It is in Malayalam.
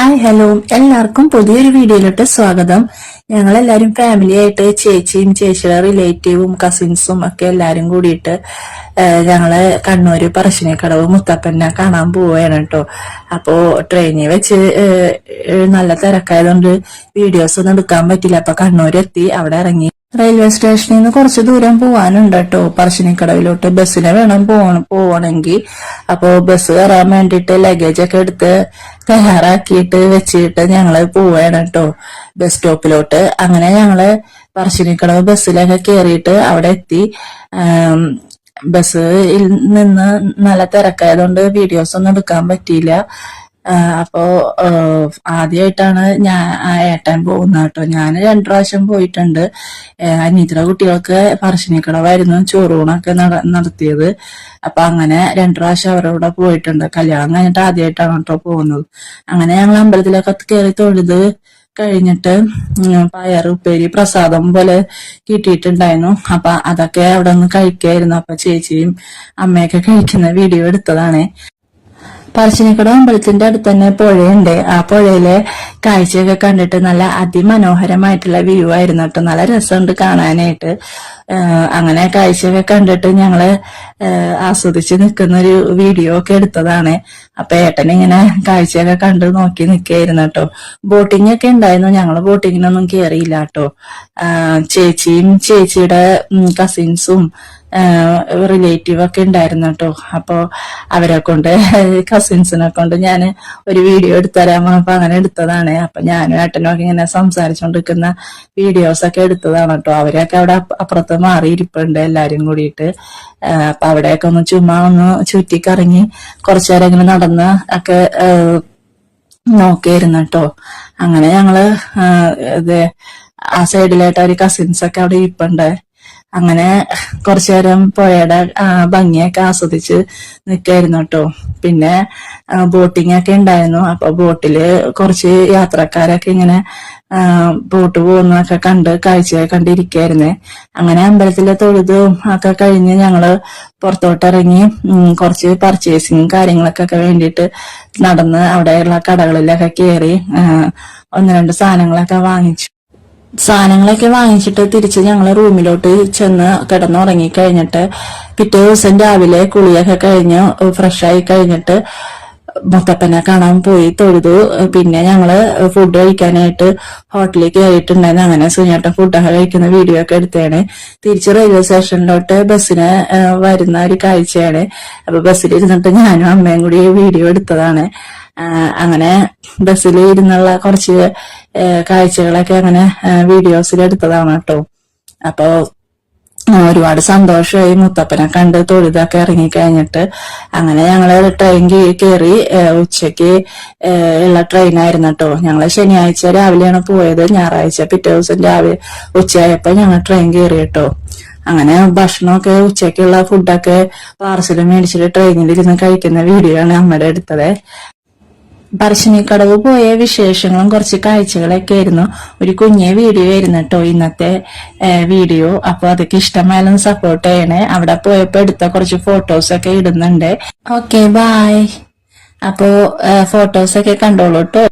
ഹായ് ഹലോ എല്ലാവർക്കും പുതിയൊരു വീഡിയോയിലോട്ട് സ്വാഗതം. ഞങ്ങളെല്ലാരും ഫാമിലി ആയിട്ട് ചേച്ചിയും ചേച്ചിയുടെ റിലേറ്റീവും കസിൻസും ഒക്കെ എല്ലാരും കൂടിയിട്ട് ഞങ്ങള് കണ്ണൂര് പറശ്ശിനിക്കടവ് മുത്തപ്പനെ കാണാൻ പോവുകയാണ് കേട്ടോ. അപ്പോ ട്രെയിനിൽ വെച്ച് നല്ല തിരക്കായതുകൊണ്ട് വീഡിയോസ് ഒന്നും എടുക്കാൻ പറ്റില്ല. അപ്പൊ കണ്ണൂർ എത്തി, അവിടെ ഇറങ്ങി. റെയിൽവേ സ്റ്റേഷനിൽ നിന്ന് കുറച്ച് ദൂരം പോവാനുണ്ട് കേട്ടോ പറശ്ശിനിക്കടവിലോട്ട്. ബസ്സിന് വേണം പോവണമെങ്കിൽ. അപ്പോ ബസ് കയറാൻ വേണ്ടിയിട്ട് ലഗേജ് ഒക്കെ എടുത്ത് തയ്യാറാക്കിയിട്ട് വെച്ചിട്ട് ഞങ്ങള് പോവുകയാണ് കേട്ടോ ബസ് സ്റ്റോപ്പിലോട്ട്. അങ്ങനെ ഞങ്ങള് പറശ്ശിനിക്കടവ് ബസ്സിലൊക്കെ കേറിയിട്ട് അവിടെ എത്തി. ബസ്സിൽ നിന്ന് നല്ല തിരക്കായതുകൊണ്ട് വീഡിയോസ് ഒന്നും എടുക്കാൻ പറ്റിയില്ല. അപ്പോ ആദ്യമായിട്ടാണ് ഞാൻ ഏട്ടൻ പോകുന്നത് കേട്ടോ. ഞാൻ 2 പ്രാവശ്യം പോയിട്ടുണ്ട്. അനിയത്തിയുടെ കുട്ടികൾക്ക് പറശ്ശിനിക്കടവായിരുന്നു ചോറൂണൊക്കെ നടത്തിയത്. അപ്പൊ അങ്ങനെ 2 പ്രാവശ്യം അവരോട് പോയിട്ടുണ്ട്. കല്യാണം കഴിഞ്ഞിട്ട് ആദ്യമായിട്ടാണ് കേട്ടോ പോകുന്നത്. അങ്ങനെ ഞങ്ങൾ അമ്പലത്തിലൊക്കെ കയറി തൊഴുത് കഴിഞ്ഞിട്ട് പയർ ഉപ്പേരി പ്രസാദം പോലെ കിട്ടിയിട്ടുണ്ടായിരുന്നു. അപ്പൊ അതൊക്കെ അവിടെ നിന്ന് കഴിക്കായിരുന്നു. അപ്പൊ ചേച്ചിയും അമ്മയൊക്കെ കഴിക്കുന്ന വീഡിയോ എടുത്തതാണ്. പറശ്ശിനിക്കടവ് അമ്പലത്തിന്റെ അടുത്ത് തന്നെ പുഴയുണ്ട്. ആ പുഴയിലെ കാഴ്ചയൊക്കെ കണ്ടിട്ട് നല്ല അതിമനോഹരമായിട്ടുള്ള വ്യൂ ആയിരുന്നു കേട്ടോ. നല്ല രസമുണ്ട് കാണാനായിട്ട്. അങ്ങനെ കാഴ്ചയൊക്കെ കണ്ടിട്ട് ഞങ്ങള് ആസ്വദിച്ച് നിൽക്കുന്ന ഒരു വീഡിയോ ഒക്കെ എടുത്തതാണ്. അപ്പൊ ഏട്ടനിങ്ങനെ കാഴ്ചയൊക്കെ കണ്ട് നോക്കി നിൽക്കായിരുന്നു കേട്ടോ. ബോട്ടിംഗ് ഒക്കെ ഉണ്ടായിരുന്നു. ഞങ്ങള് ബോട്ടിങ്ങിനൊന്നും കയറിയില്ല കേട്ടോ. ചേച്ചിയും ചേച്ചിയുടെ കസിൻസും റിലേറ്റീവ് ഒക്കെ ഉണ്ടായിരുന്നു കേട്ടോ. അപ്പൊ അവരെ കൊണ്ട് കസിൻസിനെ കൊണ്ട് ഞാൻ ഒരു വീഡിയോ എടുത്തരാൻ പറഞ്ഞപ്പോ അങ്ങനെ എടുത്തതാണ്. അപ്പൊ ഞാനും ഏട്ടനും ഒക്കെ ഇങ്ങനെ സംസാരിച്ചുകൊണ്ടിരിക്കുന്ന വീഡിയോസ് ഒക്കെ എടുത്തതാണ് കേട്ടോ. അവരൊക്കെ അവിടെ അപ്പുറത്ത് മാറിയിരിപ്പുണ്ട് എല്ലാരും കൂടിയിട്ട്. അപ്പൊ അവിടെയൊക്കെ ഒന്ന് ചുമ്മാ ഒന്ന് ചുറ്റിക്കറങ്ങി കുറച്ചുനേരം ഇങ്ങനെ നടന്ന് ഒക്കെ നോക്കിയായിരുന്നു കേട്ടോ. അങ്ങനെ ഞങ്ങള് ആ സൈഡിലായിട്ട് ഒരു കസിൻസ് ഒക്കെ അവിടെ ഇരിപ്പുണ്ട്. അങ്ങനെ കുറച്ചു നേരം പുഴയുടെ ഭംഗിയൊക്കെ ആസ്വദിച്ച് നിൽക്കായിരുന്നു കേട്ടോ. പിന്നെ ബോട്ടിംഗ് ഒക്കെ ഉണ്ടായിരുന്നു. അപ്പൊ ബോട്ടില് കുറച്ച് യാത്രക്കാരൊക്കെ ഇങ്ങനെ ബോട്ട് പോകുന്നതൊക്കെ കണ്ട് കാഴ്ചയൊക്കെ കണ്ടിരിക്കായിരുന്നേ. അങ്ങനെ അമ്പലത്തിലെ തൊഴുതും ഒക്കെ കഴിഞ്ഞ് ഞങ്ങള് പുറത്തോട്ടിറങ്ങി കുറച്ച് പർച്ചേസിങ് കാര്യങ്ങളൊക്കെ വേണ്ടിയിട്ട് നടന്ന് അവിടെയുള്ള കടകളിലൊക്കെ കയറി 1-2 സാധനങ്ങളൊക്കെ വാങ്ങിച്ചു. സാധനങ്ങളൊക്കെ വാങ്ങിച്ചിട്ട് തിരിച്ച് ഞങ്ങള് റൂമിലോട്ട് ചെന്ന് കിടന്നുറങ്ങി കഴിഞ്ഞിട്ട് പിറ്റേ ദിവസം രാവിലെ കുളിയൊക്കെ കഴിഞ്ഞ് ഫ്രഷായി കഴിഞ്ഞിട്ട് മുത്തപ്പനെ കാണാൻ പോയി തൊഴുതു. പിന്നെ ഞങ്ങള് ഫുഡ് കഴിക്കാനായിട്ട് ഹോട്ടലിൽ കയറിയിട്ടുണ്ടായിരുന്നു. അങ്ങനെ സുനിയേട്ടൻ ഫുഡൊക്കെ കഴിക്കുന്ന വീഡിയോ ഒക്കെ എടുത്തതാണ്. തിരിച്ച് റെയിൽവേ സ്റ്റേഷനിലോട്ട് ബസ്സിന് വരുന്ന ഒരു കാഴ്ചയാണ്. അപ്പൊ ബസ്സിലിരുന്നിട്ട് ഞാനും അമ്മയും കൂടി വീഡിയോ എടുത്തതാണ്. അങ്ങനെ ബസ്സിൽ ഇരുന്നുള്ള കുറച്ച് കാഴ്ചകളൊക്കെ അങ്ങനെ വീഡിയോസിൽ എടുത്തതാണ് കേട്ടോ. അപ്പൊ ഒരുപാട് സന്തോഷമായി മുത്തപ്പനെ കണ്ട് തൊഴുതൊക്കെ ഇറങ്ങിക്കഴിഞ്ഞിട്ട്. അങ്ങനെ ഞങ്ങള് ട്രെയിൻ കയറി. ഉച്ചക്ക് ഉള്ള ട്രെയിനായിരുന്നു കേട്ടോ. ഞങ്ങള് ശനിയാഴ്ച രാവിലെയാണ് പോയത്. ഞായറാഴ്ച പിറ്റേ ദിവസം രാവിലെ ഉച്ചയായപ്പോ ഞങ്ങൾ ട്രെയിൻ കയറി കേട്ടോ. അങ്ങനെ ഭക്ഷണമൊക്കെ ഉച്ചക്കുള്ള ഫുഡൊക്കെ പാർസൽ മേടിച്ചിട്ട് ട്രെയിനിലിരുന്ന് കഴിക്കുന്ന വീഡിയോ ആണ് അമ്മയുടെ എടുത്തത്. പറശ്ശിനിക്കടവ് പോയ വിശേഷങ്ങളും കുറച്ച് കാഴ്ചകളൊക്കെ ആയിരുന്നു. ഒരു കുഞ്ഞേ വീഡിയോ ആയിരുന്നു കേട്ടോ ഇന്നത്തെ വീഡിയോ. അപ്പൊ അതൊക്കെ ഇഷ്ടമായാലും സപ്പോർട്ട് ചെയ്യണേ. അവിടെ പോയപ്പോ എടുത്ത കുറച്ച് ഫോട്ടോസ് ഒക്കെ ഇടുന്നുണ്ട്. Okay bye. അപ്പോ ഫോട്ടോസ് ഒക്കെ കണ്ടോളൂ കേട്ടോ.